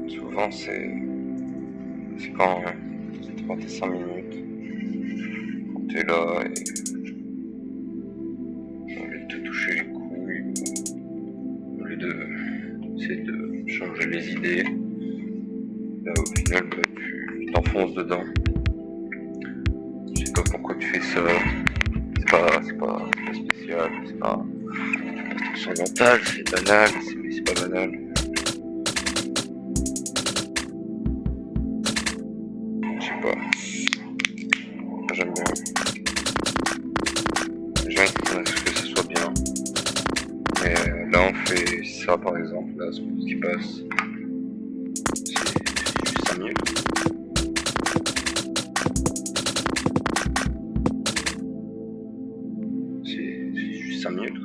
Souvent, c'est quand t'es 5 minutes, quand t'es là et au lieu de te toucher les couilles, au lieu d'essayer de changer les idées, là au final, tu t'enfonces dedans. Je sais pas pourquoi tu fais ça, c'est pas spécial, c'est pas transcendantal, c'est banal, mais c'est pas banal. Je sais pas. J'aime bien. J'aime que ça soit bien. Mais là on fait ça par exemple, là ce qui passe. C'est juste 5 minutes. C'est juste 5 minutes.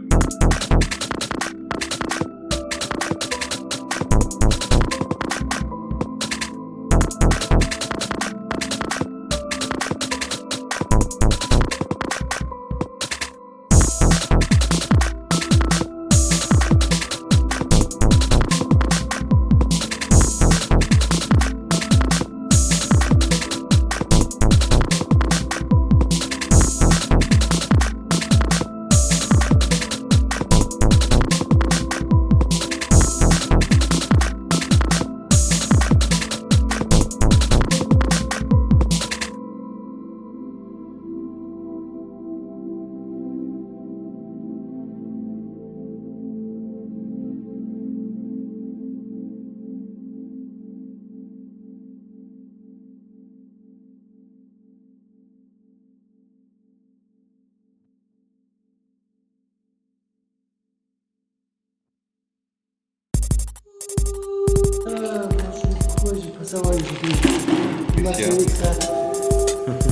J'ai pas savoir, j'ai Qu'est-ce qu'il y a? ça.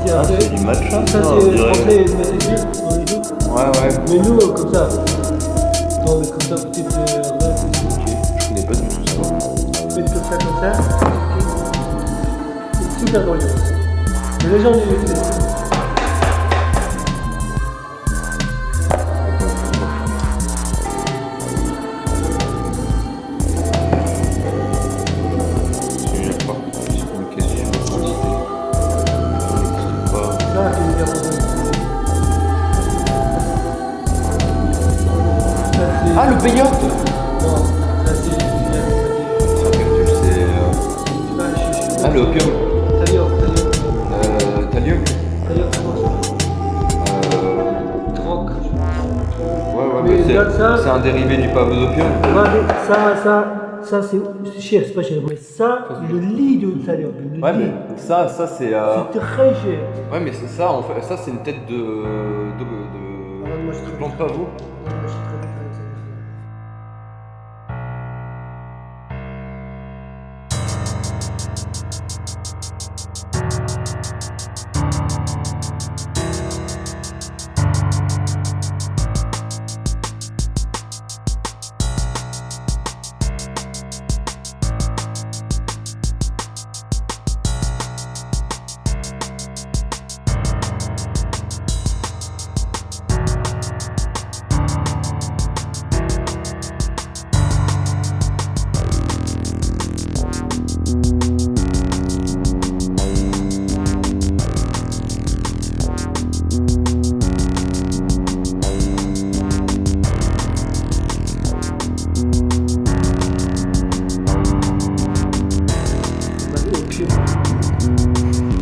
Ah, c'est du matcha, Ça, on c'est dirait. français et mathématiques, on les joue. Ouais. Mais nous, comme ça. Non, mais comme ça, petite Ok, je connais pas du tout ça. faites comme ça. C'est super drôle. Mais les gens, Je sais pas. Qu'est-ce que j'ai quantité. Pas. ça, c'est hyper drôle. Ça, c'est... Ah, le peyote! Non, ça, c'est... C'est un cactus, c'est. Ah, le opium. Talior. Thallium? Troc. Ouais, Mais mais regarde ça. c'est un dérivé du pavot d'opium. Ça c'est cher, c'est pas cher. Mais ça, le lit de Talior. Ouais, mais ça c'est. C'est très cher. Ouais, mais c'est ça, en fait, ça c'est une tête de Moi, je trouve- plante pavot. je suis très vite avec ça.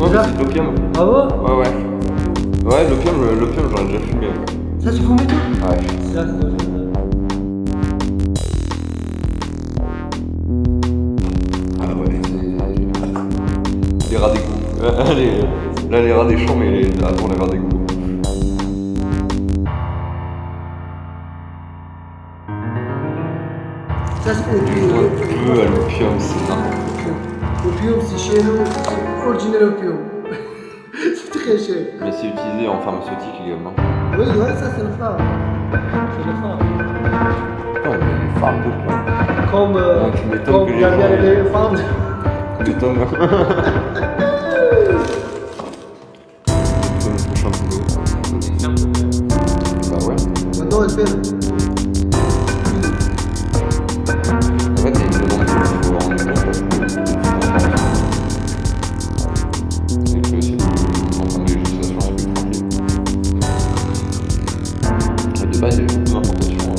Ouais, Là. c'est de l'opium. Ah bon? Ouais. Ouais, l'opium j'en ai déjà fumé. Ouais. Ça, c'est combien toi? Ouais. Ça, c'est dans Ah ouais, c'est. Les rats d'égout. Là, les rats des champs, mais avant les rats des coups. Ça, c'est Ouais, peu à l'opium, c'est n'importe L'opium, c'est chez nous, c'est original opium. C'est très cher. quoi. Mais c'est utilisé en pharmaceutique également. Oui, ouais, ça, c'est le phare. C'est le phare. Non, mais les phares d'opium. Comme, tu m'étonnes comme que les il y a gens- les femmes. Tu m'étonnes. Le prochain boulot. Bah ouais. Maintenant, elle fait. En fait, il y a une demande qu'il faut rendre compte. Et que c'est en termes de législation, c'est plus tranquille. Et de base, il y a beaucoup d'importations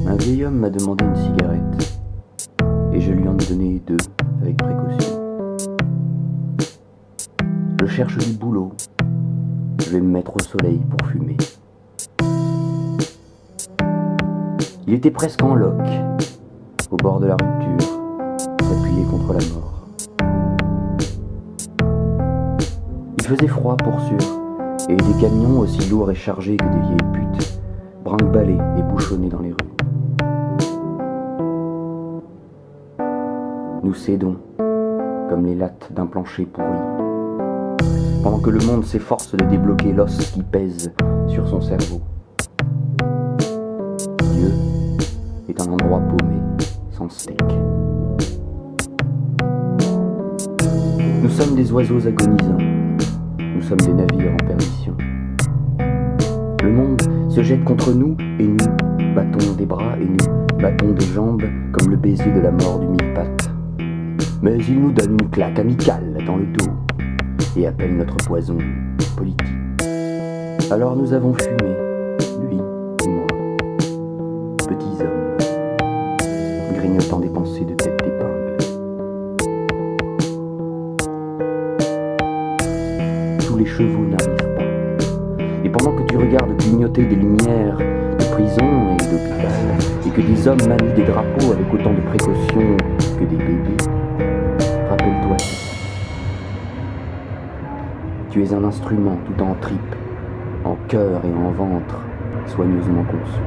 Un vieil homme m'a demandé une cigarette, et je lui en ai donné 2 avec précaution. Je cherche du boulot, je vais me mettre au soleil pour fumer. Il était presque en loque, au bord de la rupture, appuyé contre la mort. Il faisait froid pour sûr, et des camions aussi lourds et chargés que des vieilles putes brinque-ballaient et bouchonnaient dans les rues. Nous cédons, comme les lattes d'un plancher pourri, pendant que le monde s'efforce de débloquer l'os qui pèse sur son cerveau. Dieu est un endroit paumé, sans steak. Nous sommes des oiseaux agonisants, nous sommes des navires en perdition. Le monde se jette contre nous et nous battons des bras et nous battons des jambes comme le baiser de la mort du mille-pattes. Mais il nous donne une claque amicale dans le dos et appelle notre poison politique. Alors nous avons fumé, lui et moi, petits hommes, grignotant des pensées de tête d'épingle. Tous les chevaux n'arrivent pas. Et pendant que tu regardes clignoter des lumières de prison et d'hôpital, et que des hommes manient des drapeaux avec autant de précautions que des bébés, rappelle-toi ceci. Tu es un instrument tout en tripes, en cœur et en ventre, soigneusement conçu.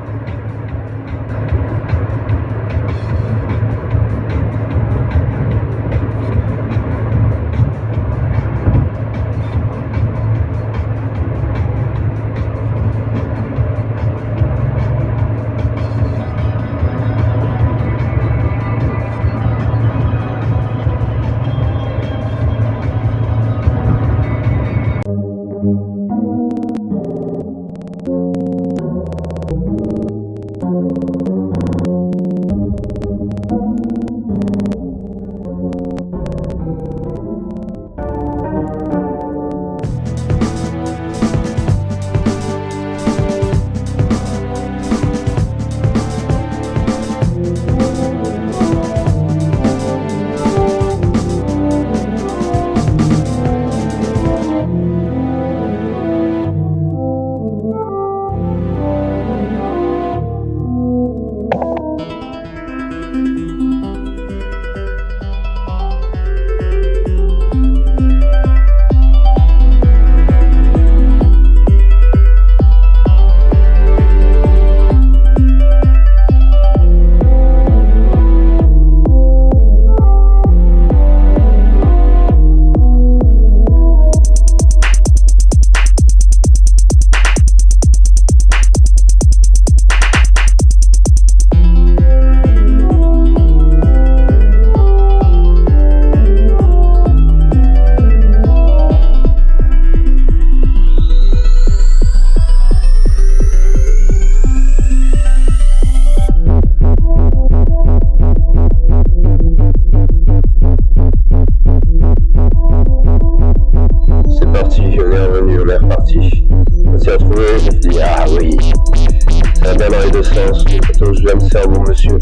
réussi à trouver, je me dis, ah oui, ça va bien dans les deux sens, plutôt je dois me faire mon monsieur.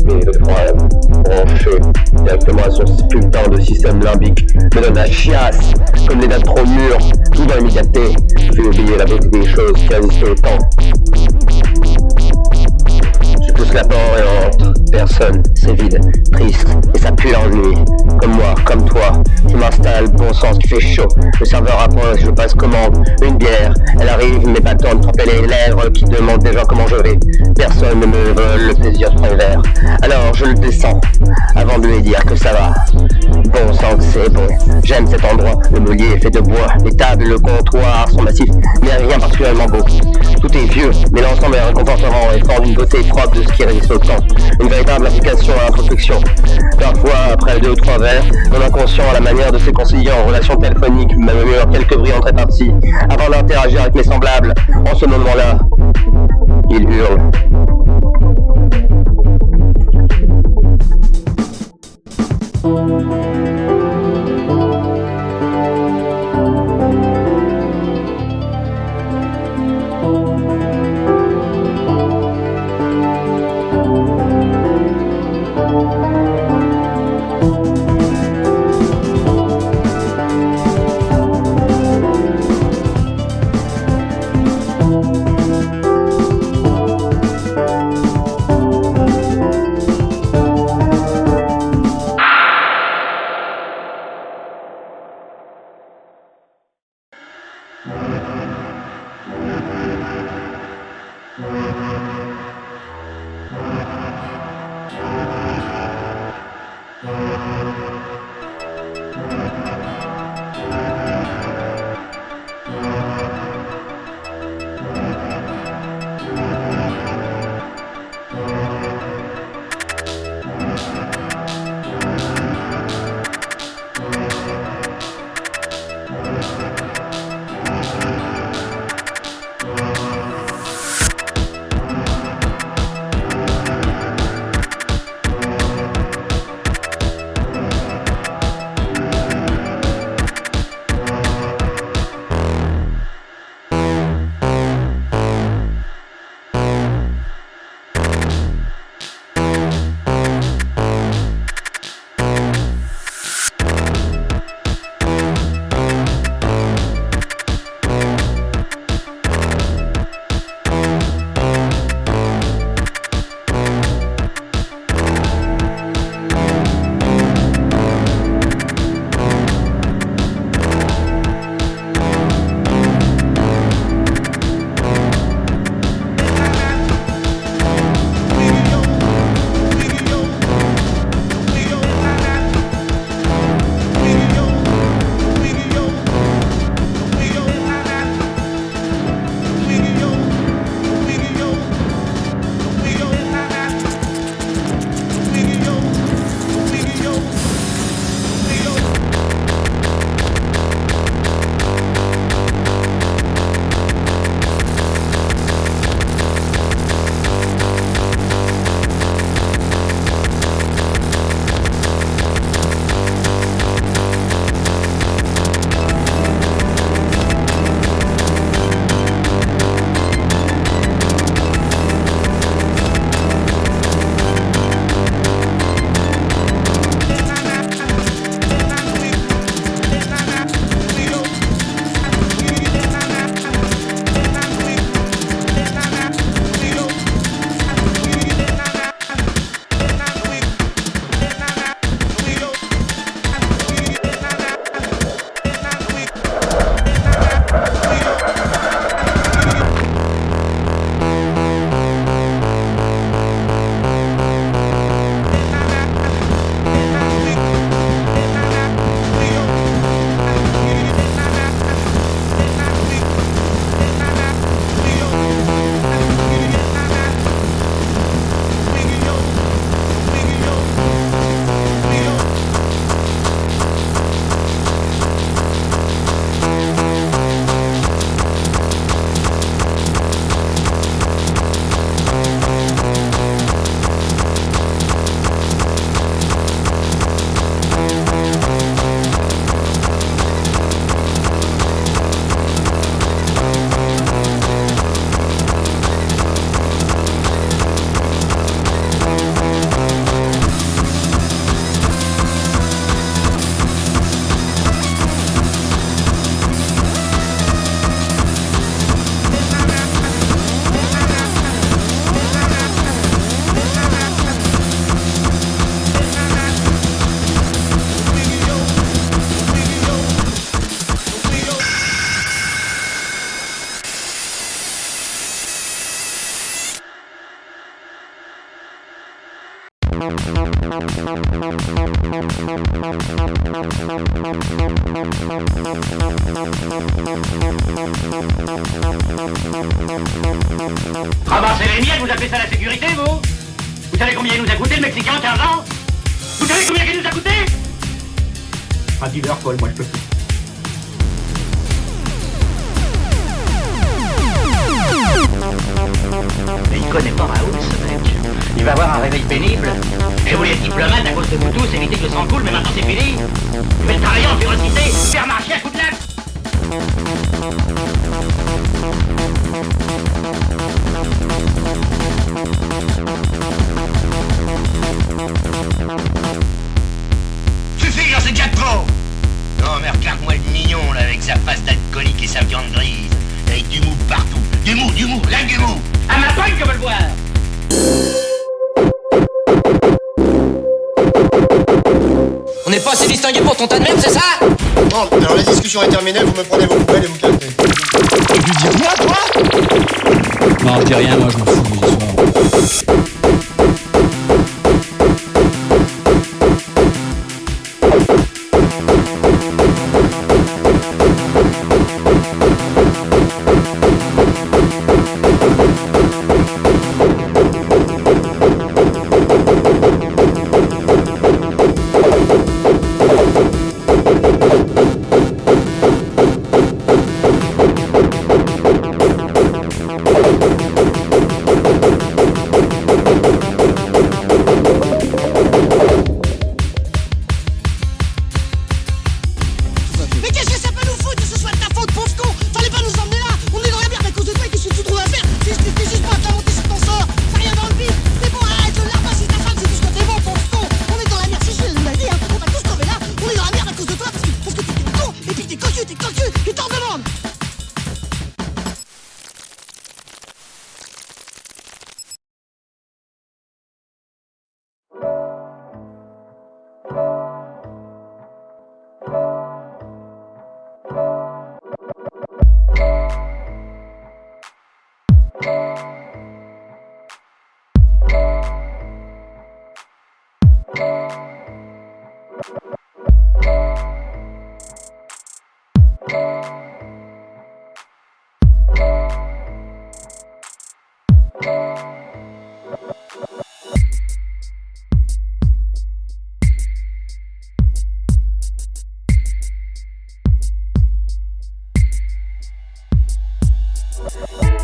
Mais le problème, branché directement à son putain de système limbique, me donne la chiasse, comme les dates trop mûres, tout dans l'immédiateté, fait oublier la beauté des choses quasi tout le temps. Je pousse la porte et entre. Personne, c'est vide, triste, et ça pue l'ennui. Comme moi, comme toi, je m'installe, bon sens qui fait chaud. Le serveur approche, je passe commande, une bière. Elle arrive, mes bâtons de tremper les lèvres, qui demandent déjà comment je vais. Personne ne me vole le plaisir de prendre un verre. Alors je le descends, avant de lui dire que ça va. Bon sang que c'est bon, j'aime cet endroit. Le mobilier est fait de bois, les tables et le comptoir sont massifs, mais rien particulièrement beau. Tout est vieux, mais l'ensemble est réconfortant et forme une beauté propre de ce qui résiste au temps. Une véritable application à l'introspection. Parfois, après 2 ou 3 verres, mon inconscient, à la manière de ses conseillers en relation téléphonique, me murmure quelques brillantes réparties avant d'interagir avec mes semblables. En ce moment-là, il hurle. Ramasser les miettes, vous appelez ça la sécurité, vous? Vous savez combien il nous a coûté, le Mexicain, 15 ans? Vous savez combien il nous a coûté? Ah, dis-leur, Paul, moi je peux plus. Mais il connaît pas Raoul, ce mec. Il va avoir un réveil pénible. Je voulais être diplomate à cause de vous tous, éviter que le sang coule, mais maintenant c'est fini. Je vais travailler en férocité, faire marcher à coups de latte. Suffit, j'en sais déjà trop. Non, mais regarde-moi le mignon, là, avec sa face d'alcoolique et sa viande grise. Avec du mou partout. Du mou, là, du mou. À ma pointe, je veux le voir. On n'est pas assez distingué pour ton tas de merde, c'est ça? Bon, alors la discussion est terminée, vous me prenez vos poubelles et vous cassez. Et tu dis rien, toi? Non, je dis rien, moi je m'en fous de l'histoire.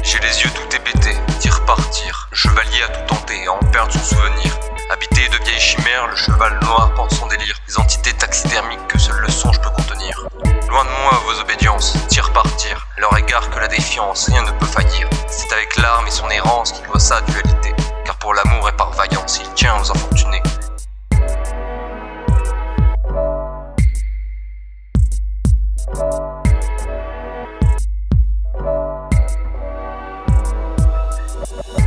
J'ai les yeux tout hébétés, d'y repartir. Le chevalier a tout tenté, à en perdre son souvenir. Habité de vieilles chimères, le cheval noir porte son délire. Des entités taxidermiques que seul le songe peut contenir. Loin de moi vos obédiences, d'y repartir. À leur égard que la défiance, rien ne peut faillir. C'est avec l'arme et son errance qu'il voit sa dualité. Car pour l'amour et par vaillance, il tient aux infortunés.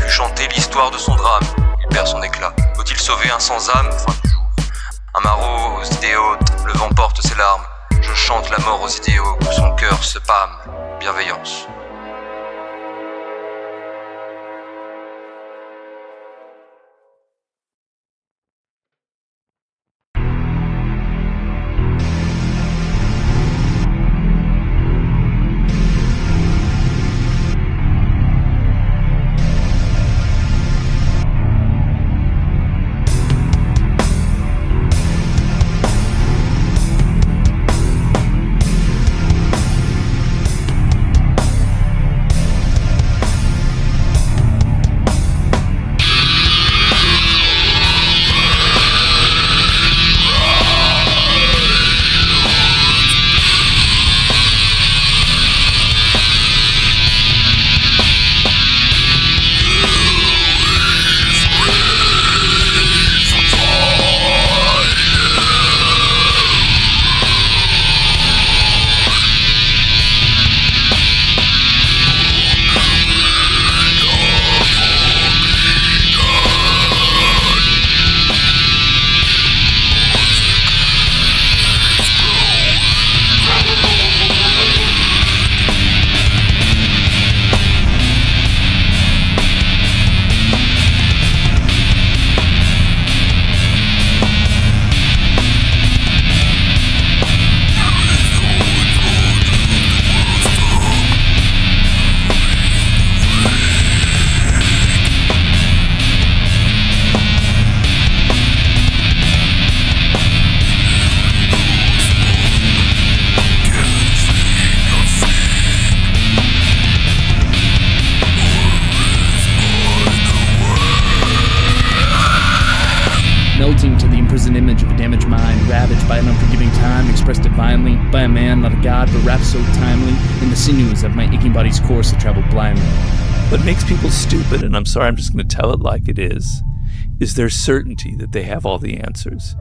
Chanter l'histoire de son drame, il perd son éclat. Faut-il sauver un sans-âme, fin du jour? Un maraud aux idées hautes, le vent porte ses larmes. Je chante la mort aux idéaux, que son cœur se pâme. Bienveillance. mind, ravaged by an unforgiving time, expressed divinely by a man, not a god, but wrapped so timely in the sinews of my aching body's course to travel blindly. What makes people stupid, and I'm sorry, I'm just going to tell it like it is their certainty that they have all the answers.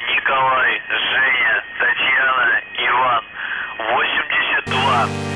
Николай, Женя, Татьяна, Иван, 82.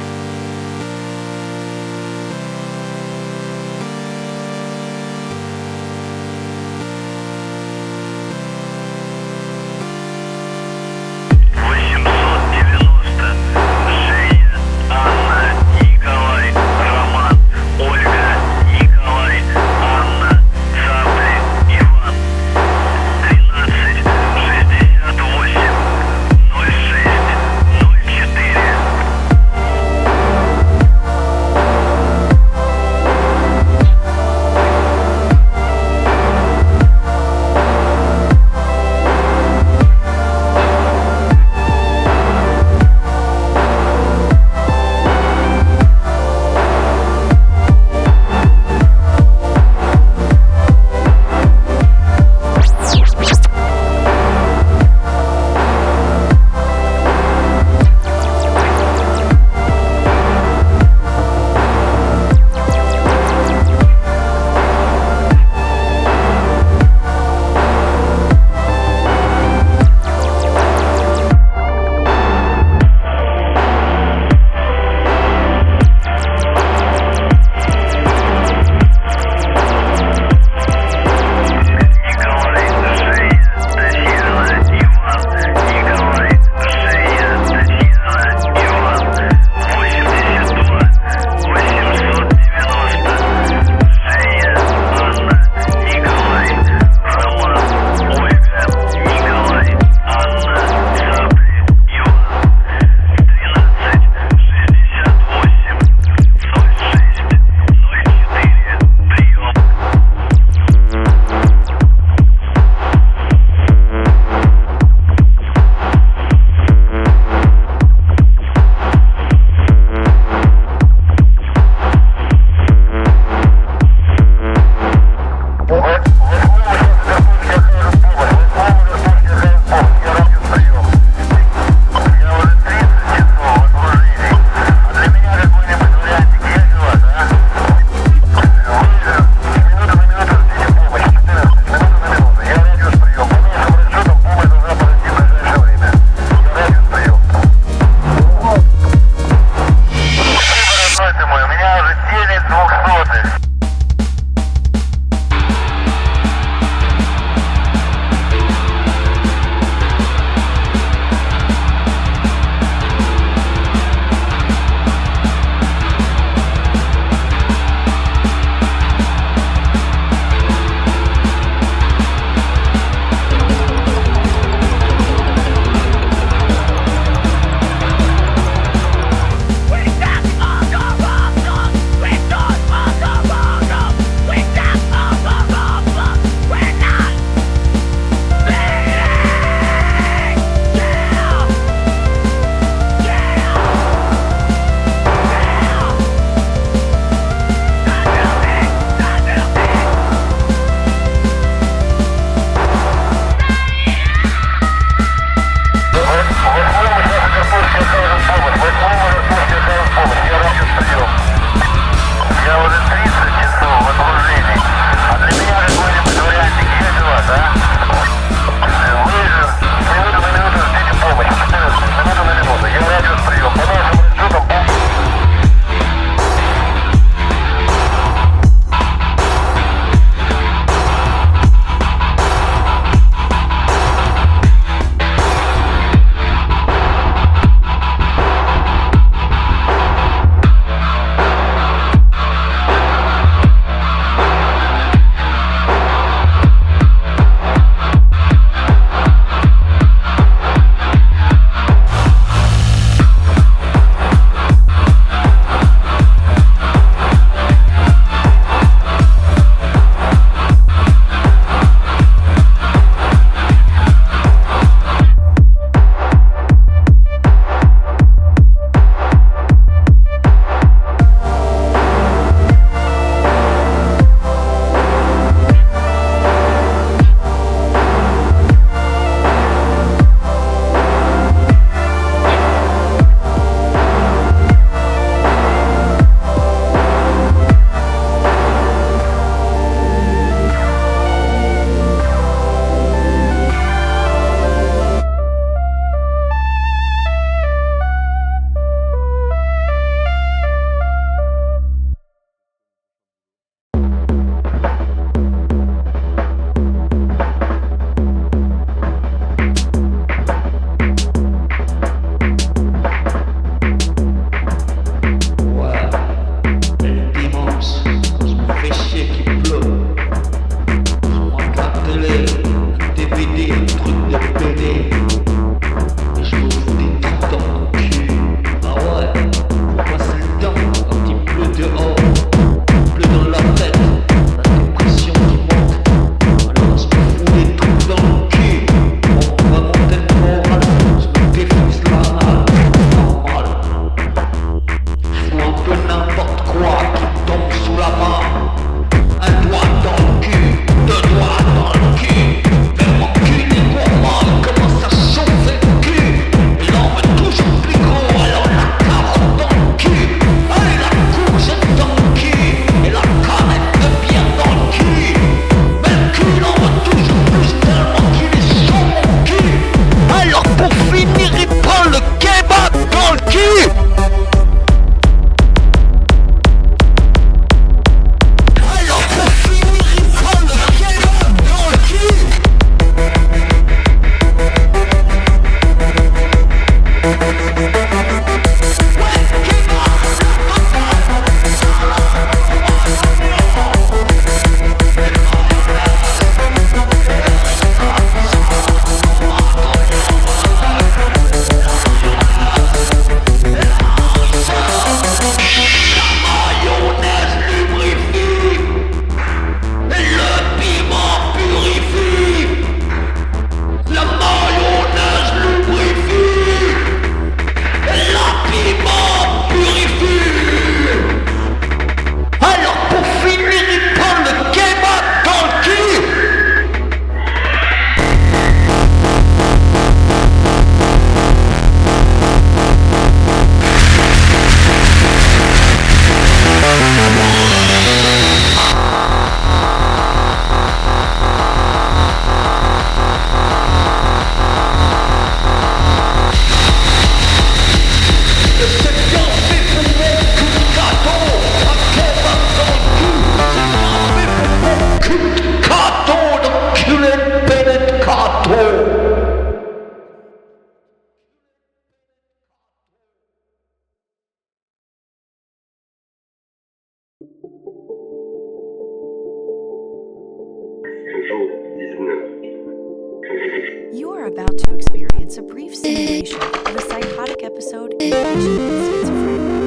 about to experience a brief simulation of a psychotic episode in a patient with schizophrenia.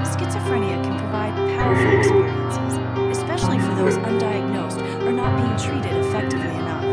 Schizophrenia can provide powerful experiences, especially for those undiagnosed or not being treated effectively enough.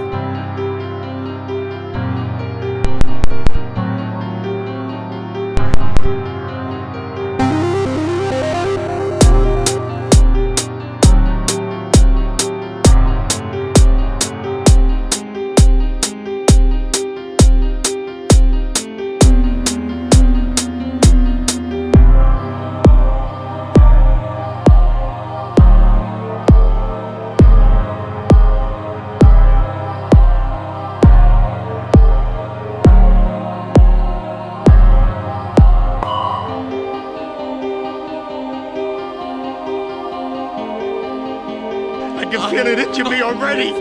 I can feel it itching me already.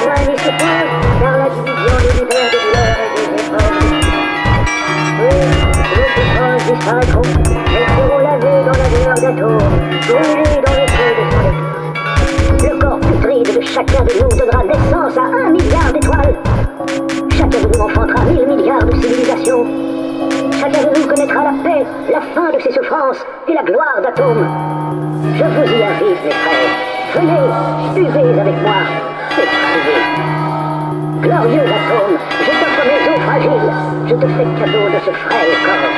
besoin n'y suppose, car la division de l'univers des douleurs et des épreuves. Oui, les souffrances disparaîtront, elles seront lavées dans la lueur d'atomes, brûlées dans le feu de son éclat. Le corps putride de chacun de nous donnera naissance à 1 milliard d'étoiles. Chacun de nous enfantera 1000 milliards de civilisations. Chacun de nous connaîtra la paix, la fin de ses souffrances et la gloire d'atomes. Je vous y invite, mes frères. Venez, buvez avec moi, éprouvez. Glorieux atome, je t'offre mes os fragiles. Je te fais cadeau de ce frêle corps.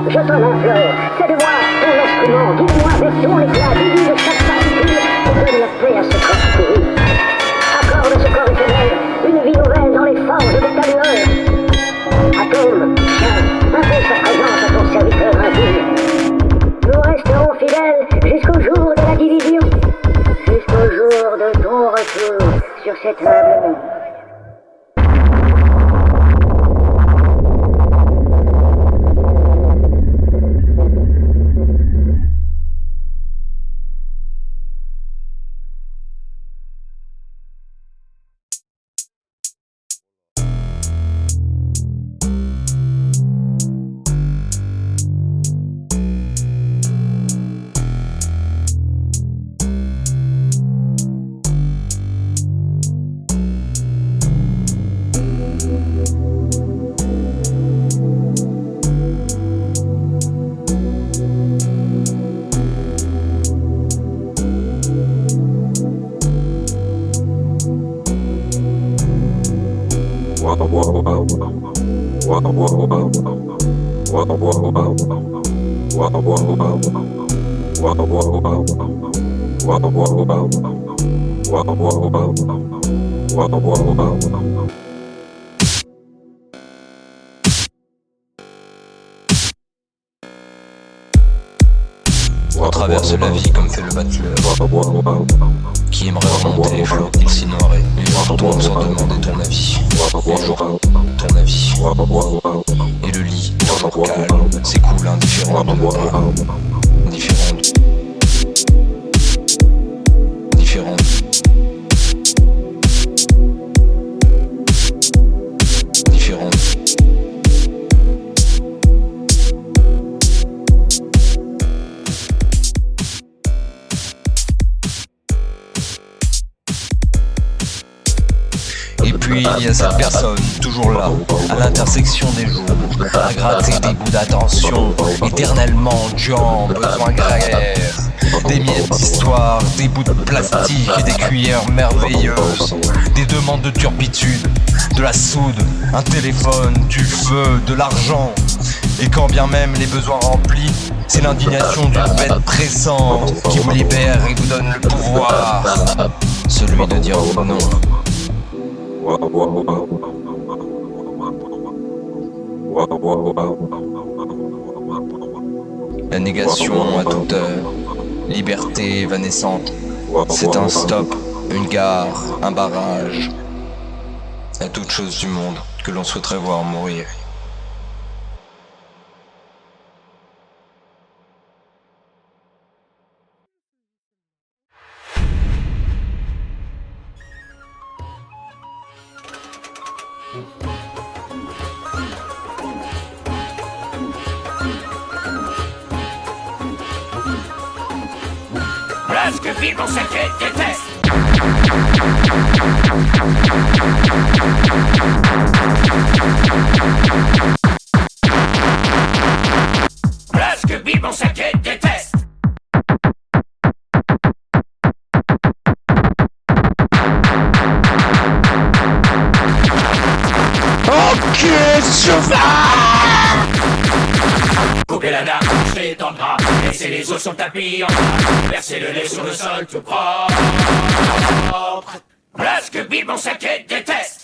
Je t'en implore, fais-de-moi ton instrument, guide-moi avec ton éclat, divise chaque particule et donne la paix à ce corps pourri. Accorde à ce corps éphémère une vie nouvelle dans les forges de ta lueur. Atome, tiens, impose ta présence à ton serviteur indigne. Nous resterons fidèles jusqu'au jour de la division, jusqu'au jour de ton retour sur cet humble monde. On traverse la vie comme fait le battleur, qui aimerait remonter les flots qu'il s'ignorait. Les jours tombent sans demander ton avis. Les jours, ton avis. Et le lit, toujours calme, s'écoule indifférent de indifférent. Indifférent. Et puis il y a cette personne, toujours là, à l'intersection des jours, à gratter des bouts d'attention, éternellement Jean, besoin grégaire. Des miettes d'histoire, des bouts de plastique et des cuillères merveilleuses, des demandes de turpitude, de la soude, un téléphone, du feu, de l'argent. Et quand bien même les besoins remplis, c'est l'indignation d'une bête pressante qui vous libère et vous donne le pouvoir, celui de dire non. La négation à toute heure, liberté évanescente, c'est un stop, une gare, un barrage à toute chose du monde que l'on souhaiterait voir mourir. Presque vide mon sacré déteste. Presque vide mon sacré déteste. Ok, Coupez la nappe, jeter dans le drap, laissez les os sur le tapis en bas, versez le lait sur le sol tout propre. Presque vide mon sacré déteste.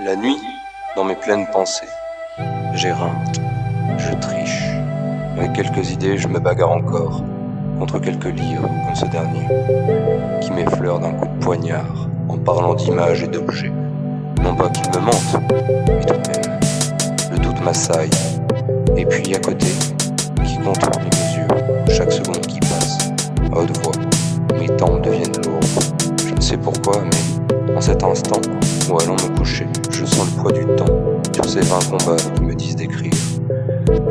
La nuit, dans mes pleines pensées, j'éreinté, je triche. Avec quelques idées, je me bagarre encore contre quelques livres comme ce dernier, qui m'effleure d'un coup de poignard en parlant d'images et d'objets. Non pas qu'ils me mentent, mais tout de même, le doute m'assaille. Et puis à côté, qui contourne les mesures, chaque seconde qui passe, à haute voix, mes tempes deviennent lourdes. Je ne sais pourquoi, mais en cet instant, où allant me coucher, je sens le poids du temps sur ces 20 combats qui me disent d'écrire.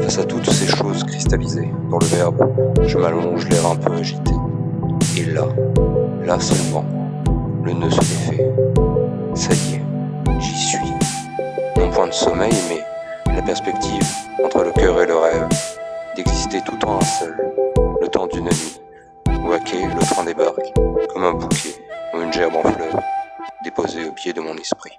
Face à toutes ces choses cristallisées dans le verbe, je m'allonge, l'air un peu agité. Et là seulement, le nœud se défait. Ça y est, j'y suis. Non point de sommeil, mais la perspective entre le cœur et le rêve, d'exister tout en un seul, le temps d'une nuit, où à quai le train débarque, comme un bouquet ou une gerbe en fleurs, déposée au pied de mon esprit.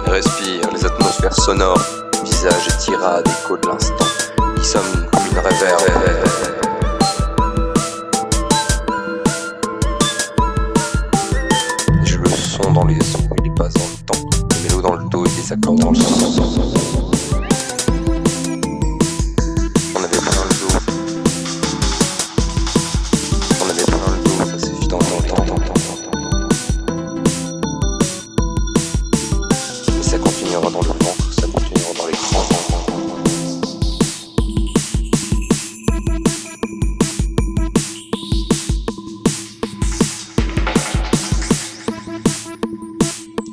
Respire les atmosphères sonores, visage et tirade, écho de l'instant, qui sommes comme une réverbe. J'ai le son dans les os et les passes dans le temps, les mélos dans le dos et les accords dans le sang. On avait plein le dos. On avait plein le dos, ça s'est dans mon temps. Ça continuera dans le ventre, ça continuera dans les crans.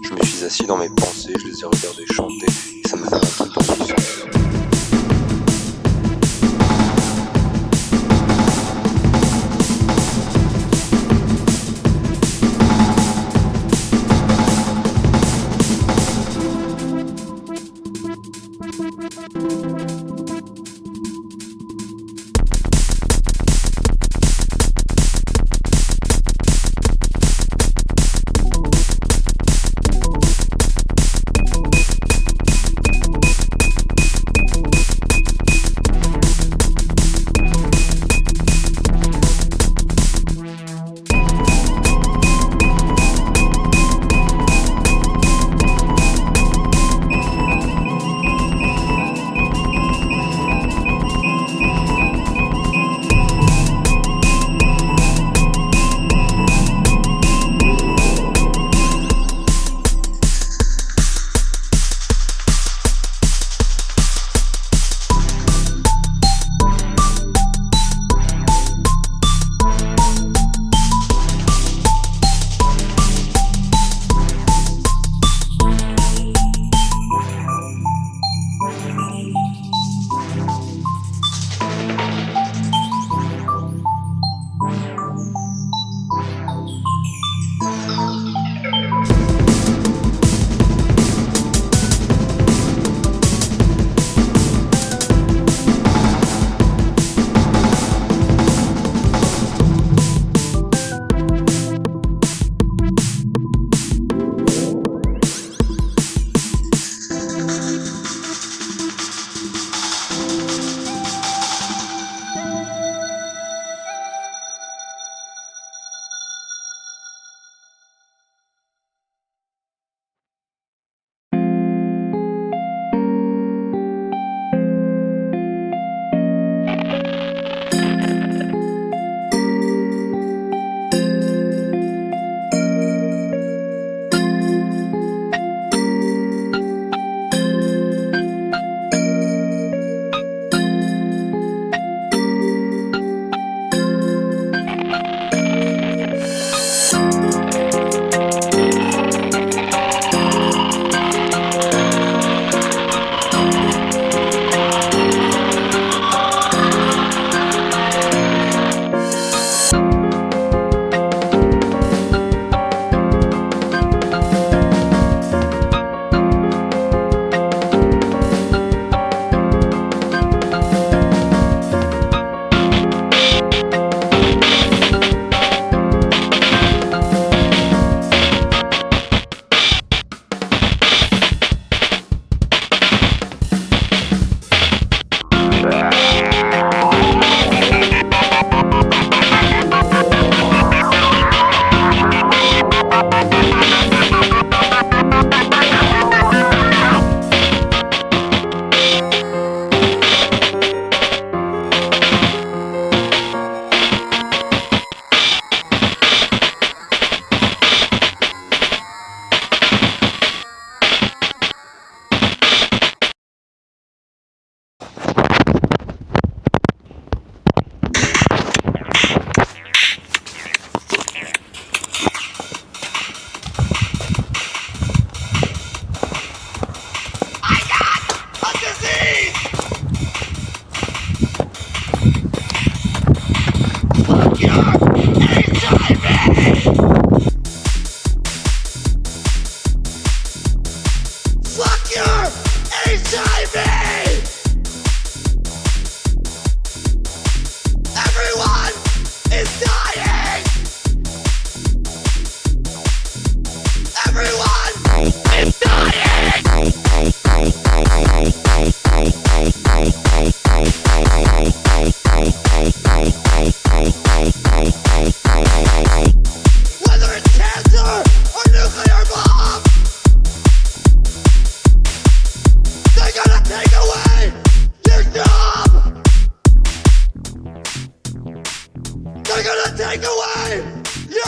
Je me suis assis dans mes pensées, je les ai regardés chanter, et ça me fait un truc dans le sang.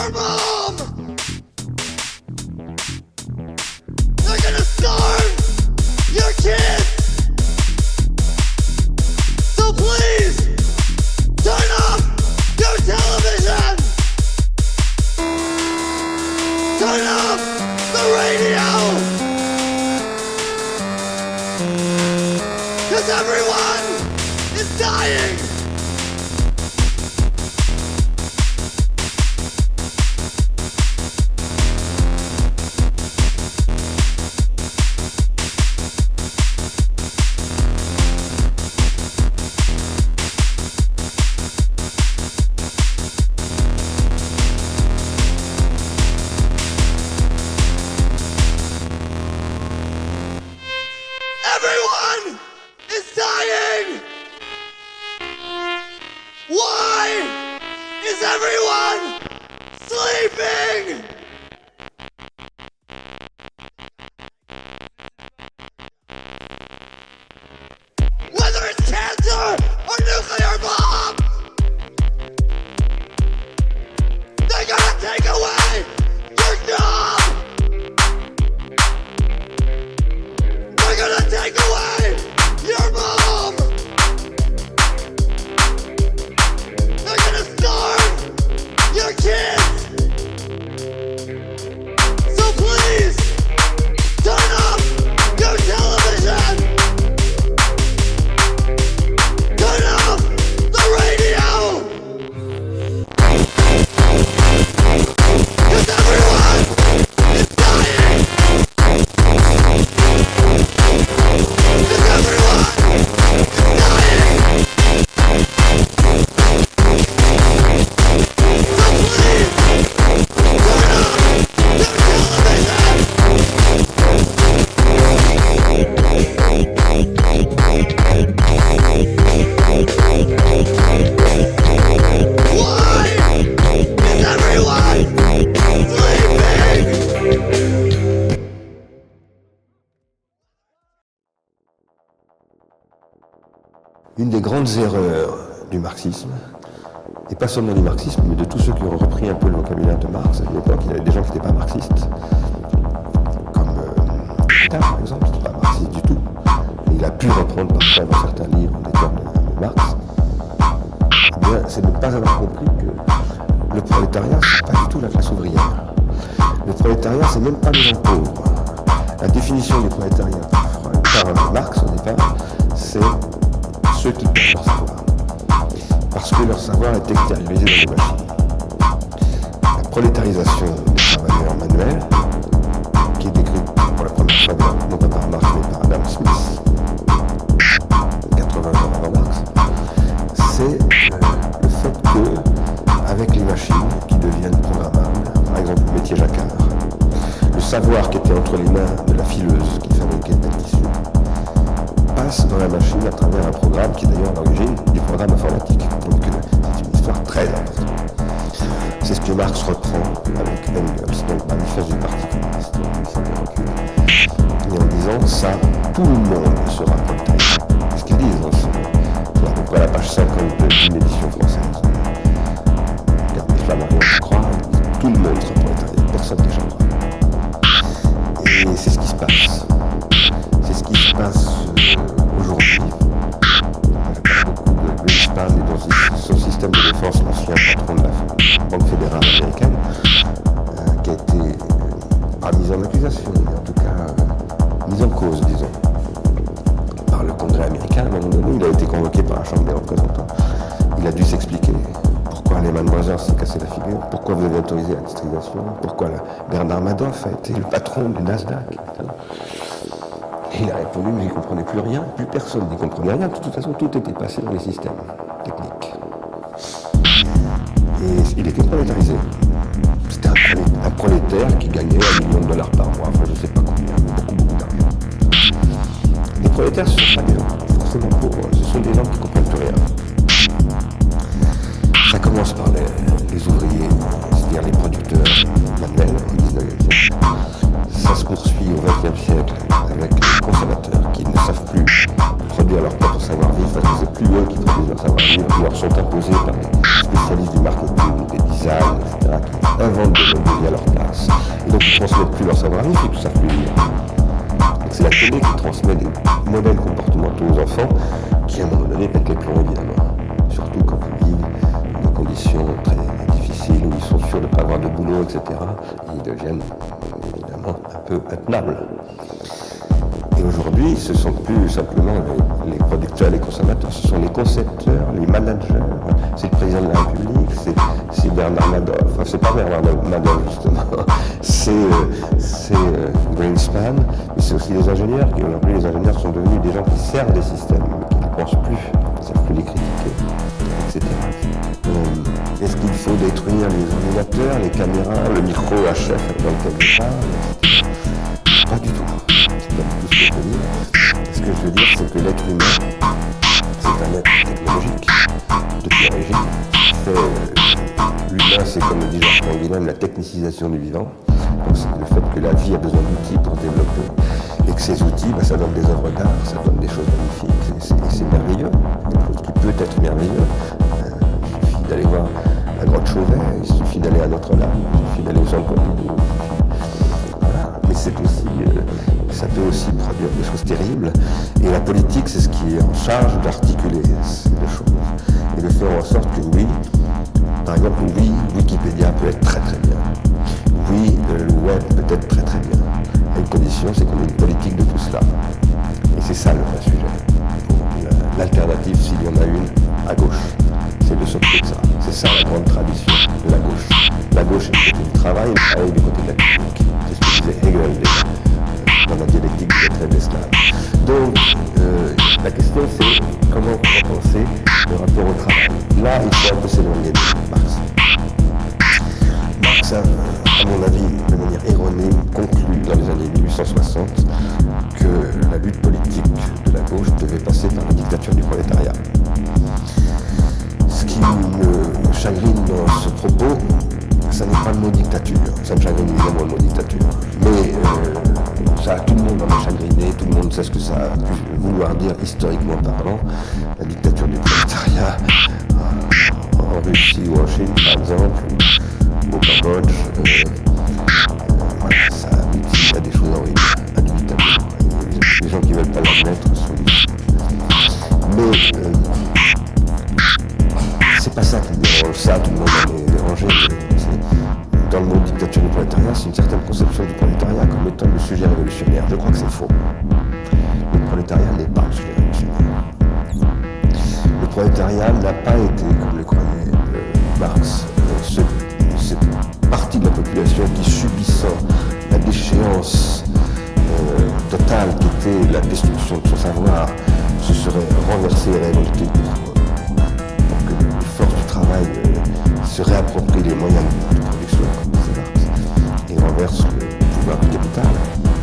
your mom! They're gonna starve your kids! So please, turn off your television! Turn off the radio! 'Cause everyone is dying! Everyone is dying! Why is everyone sleeping? Whether it's cancer or nuclear bomb, they're gonna take away your job! They're gonna take away your mom! They're gonna starve your kids! So please, turn off your television! Turn off the radio! 'Cause everyone is dying! Une des grandes erreurs du marxisme, et pas seulement du marxisme, mais de tous ceux qui ont repris un peu le vocabulaire de Marx à une époque, il y avait des gens qui n'étaient pas marxistes, comme Pétard par exemple, qui n'était pas marxiste du tout, et il a pu reprendre parfois dans certains livres des termes de Marx, eh bien, c'est de ne pas avoir compris que le prolétariat, c'est pas du tout la classe ouvrière. Le prolétariat, c'est même pas les gens pauvres. La définition du prolétariat par Marx au départ, c'est ceux qui perdent leur savoir. Parce que leur savoir est extériorisé dans les machines. La prolétarisation des travailleurs manuels, qui est décrite pour la première fois non pas par Marx mais par Adam Smith, 80 ans avant Marx, c'est le fait que, avec les machines qui deviennent programmables, par exemple le métier jacquard, le savoir qui était entre les mains de la fileuse qui fabriquait tel tissu, passe dans la machine à travers un programme qui est d'ailleurs à l'origine du programme informatique. Donc c'est une histoire très importante. C'est ce que Marx reprend avec Engels dans le manifeste du Parti communiste et en disant ça, tout le monde sera prolétaire. C'est ce qu'ils disent dans c'est à peu près à la page 52 d'une édition française. Les Flammarions, je crois, tout le monde sera prolétaire, personne n'échappera. Et c'est ce qui se passe. C'est ce qui se passe aujourd'hui. Je parle beaucoup de Greenspan et dans son système de défense, l'ancien patron de la Banque fédérale américaine, qui a été pas mis en accusation, mais en tout cas mis en cause, disons, par le Congrès américain. À un moment donné, il a été convoqué par la Chambre des représentants. Il a dû s'expliquer pourquoi Lehman Brothers s'est cassé la figure, pourquoi vous avez autorisé la distribution, pourquoi Bernard Madoff a été le patron du Nasdaq. Et il a répondu, mais il ne comprenait plus rien, plus personne n'y comprenait rien, de toute façon tout était passé dans les systèmes techniques. Et il était prolétarisé. C'était un prolétaire qui gagnait $1 million par mois, enfin je ne sais pas combien, mais beaucoup d'argent. Les prolétaires, ce ne sont pas des gens forcément pauvres, ce sont des gens qui ne comprennent plus rien. Ça commence par les ouvriers, c'est-à-dire les producteurs manuels au 19e siècle. Ça se poursuit au XXe siècle avec les consommateurs qui ne savent plus produire leur propre savoir-vivre parce que c'est plus eux qui produisent leur savoir-vivre, qui leur sont imposés par les spécialistes du marketing, des designs, etc., inventent des modèles à leur place. Et donc ils ne transmettent plus leur savoir-vivre, ils ne savent plus lire. Donc c'est la télé qui transmet des modèles comportementaux aux enfants qui à un moment donné pètent les plombs évidemment. Surtout quand ils vivent dans des conditions très difficiles où ils sont sûrs de ne pas avoir de boulot, etc. Et ils deviennent évidemment un peu intenables. Et aujourd'hui, ce ne sont plus simplement les producteurs, les consommateurs, ce sont les concepteurs, les managers. C'est le président de la République, c'est Bernard Madoff. Enfin, c'est pas Bernard Madoff, justement. C'est Greenspan, mais c'est aussi les ingénieurs. Aujourd'hui, les ingénieurs sont devenus des gens qui servent des systèmes, mais qui ne pensent plus, qui ne savent plus les critiquer, etc. Est-ce qu'il faut détruire les ordinateurs, les caméras, le micro HF dans lequel je parle? Pas du tout. Ce que je veux dire, c'est que l'être humain, c'est un être technologique, depuis l'origine. L'humain, c'est comme le dit Georges Canguilhem, la technicisation du vivant. Donc c'est le fait que la vie a besoin d'outils pour se développer. Et que ces outils, ça donne des œuvres d'art, ça donne des choses magnifiques. Et c'est merveilleux, quelque chose qui peut être merveilleux. Il suffit d'aller voir la grotte Chauvet, il suffit d'aller à Notre-Dame, il suffit d'aller au Centre Pompidou. Voilà. Mais c'est aussi... ça peut aussi produire des choses terribles. Et la politique, c'est ce qui est en charge d'articuler ces deux choses. Et de faire en sorte que oui, par exemple, oui, Wikipédia peut être très très bien. Oui, le web peut être très très bien. À une condition, c'est qu'on ait une politique de tout cela. Et c'est ça le vrai sujet. L'alternative, s'il y en a une, à gauche, c'est de s'occuper de ça. C'est ça la grande tradition de la gauche. La gauche est du côté du travail, le travail du côté de la technique. C'est ce que disait Hegel dans la dialectique de la Desclave. Donc, la question c'est comment penser le rapport au travail. Là, il faut un peu s'éloigner de Marx. Marx a, à mon avis, de manière erronée, conclu dans les années 1860 que la lutte politique de la gauche devait passer par la dictature du prolétariat. Ce qui me chagrine dans ce propos, ça n'est pas le mot dictature, ça me chagrine évidemment le mot dictature, mais ça, tout le monde en a chagriné, tout le monde sait ce que ça a pu vouloir dire historiquement parlant, la dictature du prolétariat en Russie ou en Chine par exemple, ou au Cambodge, voilà, ça aboutit à des choses horribles, indubitablement. Les gens qui ne veulent pas l'admettre sont des... Mais c'est pas ça qui dérange, ça tout le monde en est dérangé. Dans le mot dictature du prolétariat, c'est une certaine conception du prolétariat comme étant le sujet révolutionnaire. Je crois que c'est faux. Le prolétariat n'est pas le sujet révolutionnaire. Le prolétariat n'a pas été, comme le croyait Marx, cette partie de la population qui, subissant la déchéance totale qui était la destruction de son savoir, se serait renversée et révoltée pour que les forces du travail se réapproprient les moyens de production, comme disait Marx, et renversent le pouvoir du capital.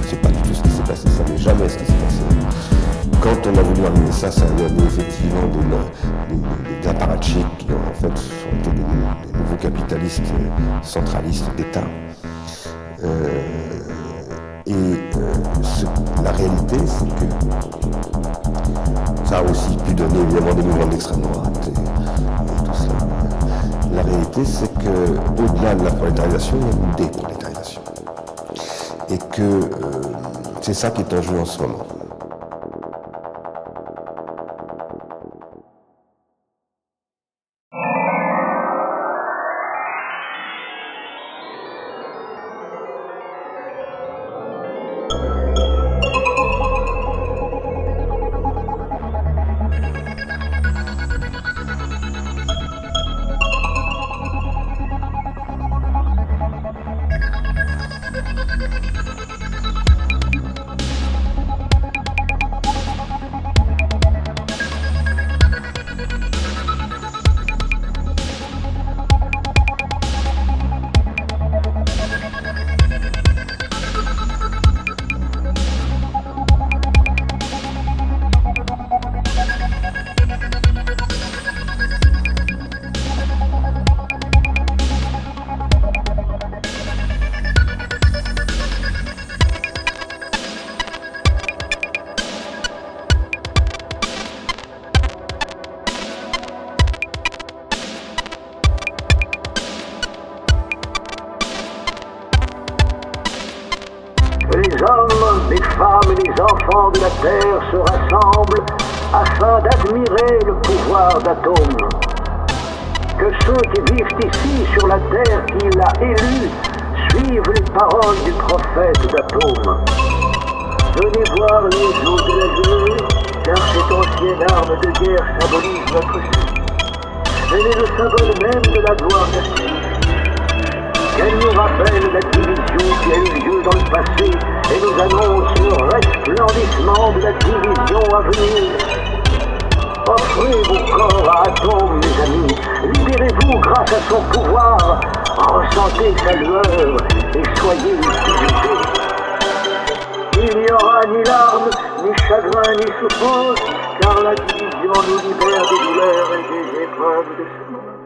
C'est pas du tout ce qui s'est passé, ça n'est jamais ce qui s'est passé. Quand on a voulu amener ça, ça a donné effectivement des apparatchiks qui en fait sont des nouveaux capitalistes centralistes d'État. La réalité, c'est que ça a aussi pu donner évidemment des mouvements d'extrême droite et tout cela. La réalité, c'est qu'au-delà de la prolétarisation, il y a une déprolétarisation. Et que c'est ça qui est en jeu en ce moment. hommes, les femmes et les enfants de la Terre se rassemblent afin d'admirer le pouvoir d'Atome. Que ceux qui vivent ici sur la Terre qu'il a élue suivent les paroles du prophète d'Atome. Venez voir les eaux de la vie, car cette ancienne arme de guerre symbolise notre vie. Elle est le symbole même de la gloire native. Elle nous rappelle la division qui a eu lieu dans le passé et nous annonce le resplendissement de la division à venir. Offrez vos corps à Atome, mes amis. Libérez-vous grâce à son pouvoir. Ressentez sa lueur et soyez utilisés. Il n'y aura ni larmes, ni chagrin, ni souffrance, car la division nous libère des douleurs et des épreuves de ce monde.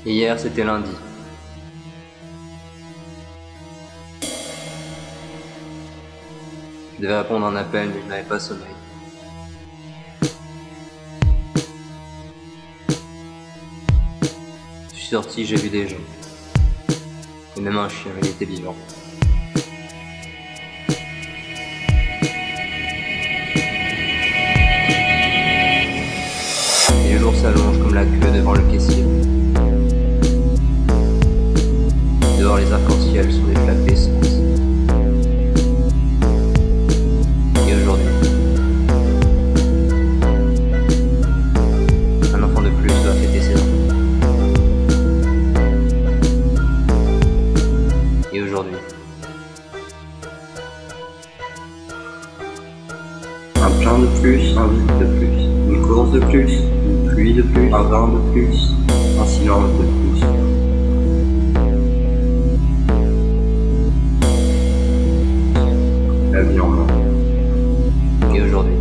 Et hier, c'était lundi. Je devais répondre à un appel, mais je n'avais pas sommeil. Je suis sorti, j'ai vu des gens. Et même un chien, il était vivant. Les jours s'allongent comme la queue devant le caissier. Dehors, les arcs-en-ciel sont des flaques d'essence. Et aujourd'hui, un enfant de plus doit fêter ses ans. Et aujourd'hui, un plein de plus, un vide de plus, une course de plus, une pluie de plus, un vin de plus, un silence de plus. La vie en main. et aujourd'hui.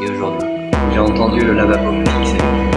Et aujourd'hui. J'ai entendu le lavabo me fixer.